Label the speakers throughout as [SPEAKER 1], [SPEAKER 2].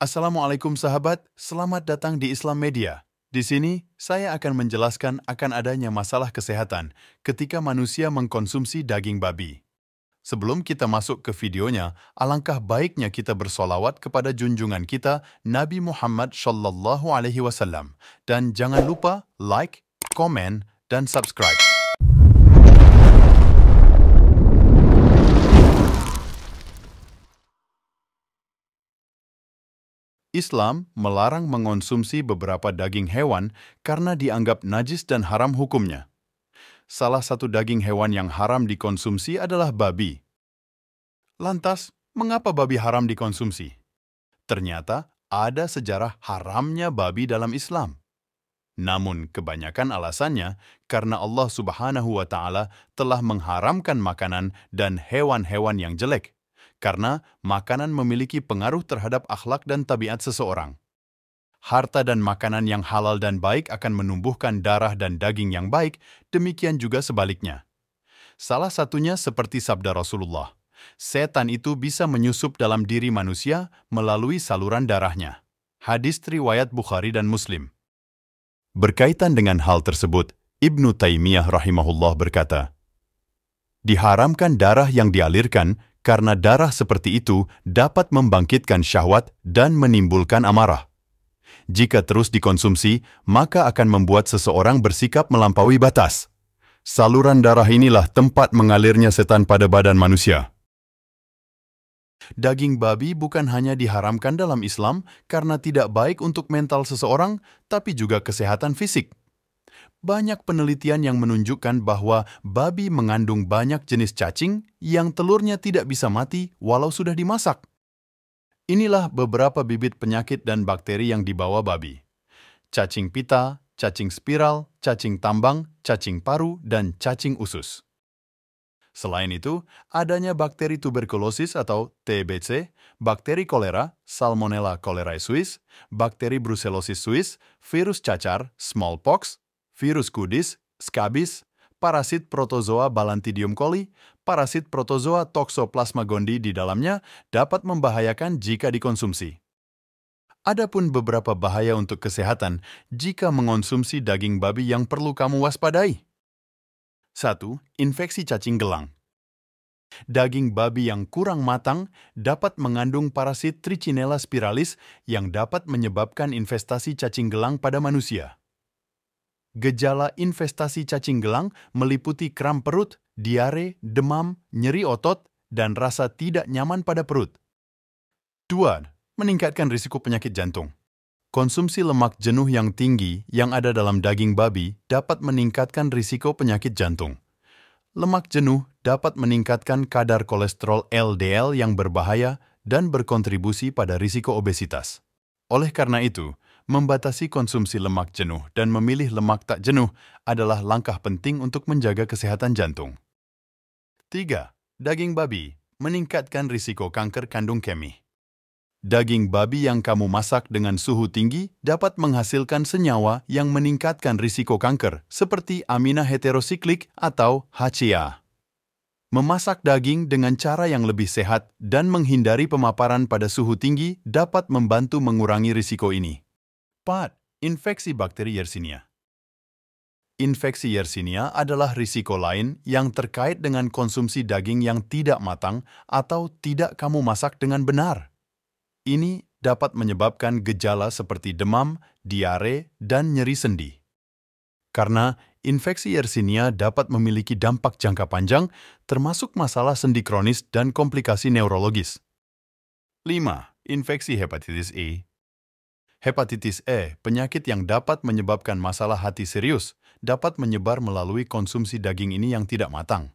[SPEAKER 1] Assalamualaikum sahabat, selamat datang di Islam Media. Di sini, saya akan menjelaskan akan adanya masalah kesehatan ketika manusia mengkonsumsi daging babi. Sebelum kita masuk ke videonya, alangkah baiknya kita bersolawat kepada junjungan kita, Nabi Muhammad SAW. Dan jangan lupa like, komen, dan subscribe. Islam melarang mengonsumsi beberapa daging hewan karena dianggap najis dan haram hukumnya. Salah satu daging hewan yang haram dikonsumsi adalah babi. Lantas, mengapa babi haram dikonsumsi? Ternyata ada sejarah haramnya babi dalam Islam. Namun kebanyakan alasannya karena Allah Subhanahu wa Ta'ala telah mengharamkan makanan dan hewan-hewan yang jelek. Karena makanan memiliki pengaruh terhadap akhlak dan tabiat seseorang. Harta dan makanan yang halal dan baik akan menumbuhkan darah dan daging yang baik, demikian juga sebaliknya. Salah satunya seperti sabda Rasulullah, setan itu bisa menyusup dalam diri manusia melalui saluran darahnya. Hadis riwayat Bukhari dan Muslim. Berkaitan dengan hal tersebut, Ibnu Taimiyah rahimahullah berkata, diharamkan darah yang dialirkan karena darah seperti itu dapat membangkitkan syahwat dan menimbulkan amarah. Jika terus dikonsumsi, maka akan membuat seseorang bersikap melampaui batas. Saluran darah inilah tempat mengalirnya setan pada badan manusia. Daging babi bukan hanya diharamkan dalam Islam karena tidak baik untuk mental seseorang, tapi juga kesehatan fisik. Banyak penelitian yang menunjukkan bahwa babi mengandung banyak jenis cacing yang telurnya tidak bisa mati walau sudah dimasak. Inilah beberapa bibit penyakit dan bakteri yang dibawa babi. Cacing pita, cacing spiral, cacing tambang, cacing paru, dan cacing usus. Selain itu, adanya bakteri tuberkulosis atau TBC, bakteri kolera, Salmonella cholerae suis, bakteri brucellosis suis, virus cacar, smallpox, virus kudis, skabis, parasit protozoa Balantidium coli, parasit protozoa Toxoplasma gondii di dalamnya dapat membahayakan jika dikonsumsi. Adapun beberapa bahaya untuk kesehatan jika mengonsumsi daging babi yang perlu kamu waspadai. 1. Infeksi cacing gelang. Daging babi yang kurang matang dapat mengandung parasit Trichinella spiralis yang dapat menyebabkan infestasi cacing gelang pada manusia. Gejala infestasi cacing gelang meliputi kram perut, diare, demam, nyeri otot, dan rasa tidak nyaman pada perut. 2. Meningkatkan risiko penyakit jantung. Konsumsi lemak jenuh yang tinggi yang ada dalam daging babi dapat meningkatkan risiko penyakit jantung. Lemak jenuh dapat meningkatkan kadar kolesterol LDL yang berbahaya dan berkontribusi pada risiko obesitas. Oleh karena itu, membatasi konsumsi lemak jenuh dan memilih lemak tak jenuh adalah langkah penting untuk menjaga kesehatan jantung. 3. Daging babi meningkatkan risiko kanker kandung kemih. Daging babi yang kamu masak dengan suhu tinggi dapat menghasilkan senyawa yang meningkatkan risiko kanker, seperti amina heterosiklik atau HCA. Memasak daging dengan cara yang lebih sehat dan menghindari pemaparan pada suhu tinggi dapat membantu mengurangi risiko ini. 4. Infeksi bakteri Yersinia. Infeksi Yersinia adalah risiko lain yang terkait dengan konsumsi daging yang tidak matang atau tidak kamu masak dengan benar. Ini dapat menyebabkan gejala seperti demam, diare, dan nyeri sendi. Karena infeksi Yersinia dapat memiliki dampak jangka panjang, termasuk masalah sendi kronis dan komplikasi neurologis. 5. Infeksi hepatitis E. Hepatitis E, penyakit yang dapat menyebabkan masalah hati serius, dapat menyebar melalui konsumsi daging ini yang tidak matang.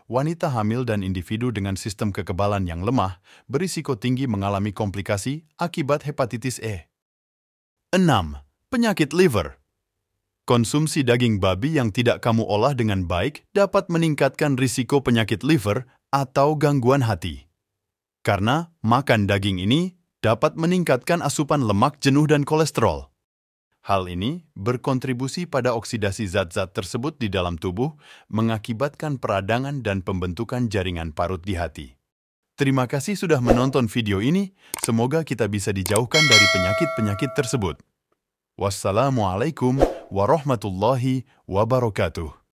[SPEAKER 1] Wanita hamil dan individu dengan sistem kekebalan yang lemah berisiko tinggi mengalami komplikasi akibat hepatitis E. 6. Penyakit liver. Konsumsi daging babi yang tidak kamu olah dengan baik dapat meningkatkan risiko penyakit liver atau gangguan hati. Karena makan daging ini dapat meningkatkan asupan lemak jenuh dan kolesterol. Hal ini berkontribusi pada oksidasi zat-zat tersebut di dalam tubuh, mengakibatkan peradangan dan pembentukan jaringan parut di hati. Terima kasih sudah menonton video ini. Semoga kita bisa dijauhkan dari penyakit-penyakit tersebut. Wassalamualaikum warahmatullahi wabarakatuh.